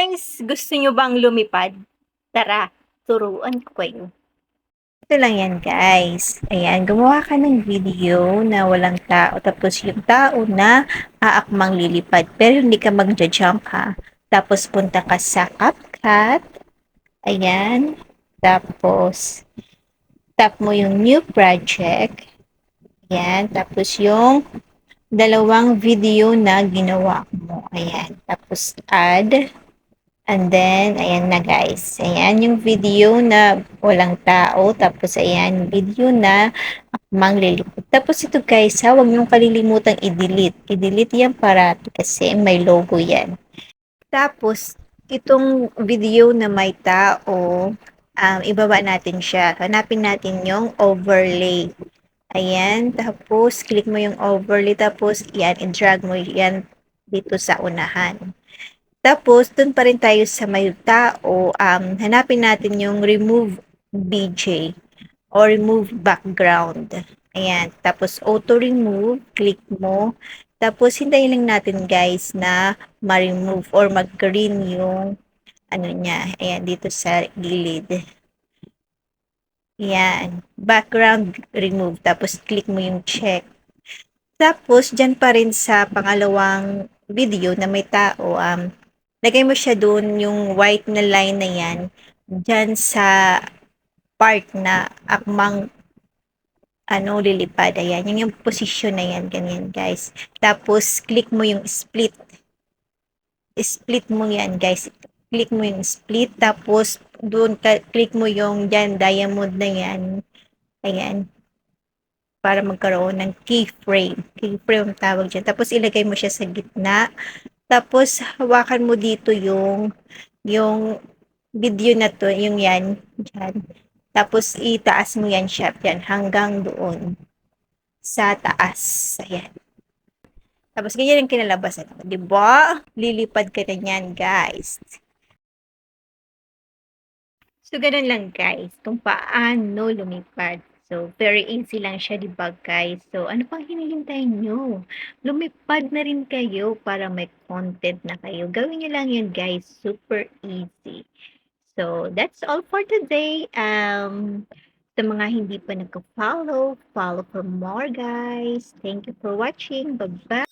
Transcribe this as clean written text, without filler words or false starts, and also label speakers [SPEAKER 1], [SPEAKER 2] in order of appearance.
[SPEAKER 1] Guys, gusto niyo bang lumipad? Tara, turuan ko kayo. Ito lang yan guys. Ayan, gumawa ka ng video na walang tao. Tapos yung tao na aakmang lilipad. Pero hindi ka magja-jump ha. Tapos punta ka sa CapCut. Ayan. Tapos tap mo yung new project. Ayan. Tapos yung dalawang video na ginawa mo. Ayan. Tapos add. And then, ayan na guys. Ayan yung video na walang tao. Tapos, ayan, video na manglilipot. Tapos ito guys, ha, huwag niyong kalilimutang i-delete. I-delete yan para kasi may logo yan. Tapos, itong video na may tao, ibaba natin siya. Hanapin natin yung overlay. Ayan, tapos click mo yung overlay. Tapos, yan, i-drag mo yan dito sa unahan. Tapos, dun pa rin tayo sa may tao, hanapin natin yung remove BJ or remove background. Ayan. Tapos, auto-remove, click mo. Tapos, hintayin lang natin guys na ma-remove or mag-green yung ano niya. Ayan, dito sa gilid. Ayan. Background remove. Tapos, click mo yung check. Tapos, dyan pa rin sa pangalawang video na may tao, lagay mo siya doon, yung white na line na yan, dyan sa part na akmang lilipad. Ayan, yung position na yan, ganyan guys. Tapos, click mo yung split. Split mo yan guys. Click mo yung split. Tapos, doon, click mo yung dyan, diamond na yan. Ayan. Para magkaroon ng keyframe. Keyframe ang tawag dyan. Tapos, ilagay mo siya sa gitna. Tapos, hawakan mo dito yung video na to, yung yan, dyan. Tapos, itaas mo yan siya, yan, hanggang doon sa taas. Ayan. Tapos, ganyan yung kinalabasan. Diba? Lilipad ka na yan, guys. So, ganun lang, guys, kung paano lumipad. So, very easy lang siya, diba, guys? So, ano pang hinihintay nyo? Lumipad na rin kayo para may content na kayo. Gawin nyo lang yun, guys. Super easy. So, that's all for today. Sa mga hindi pa nagka-follow, follow for more, guys. Thank you for watching. Bye-bye.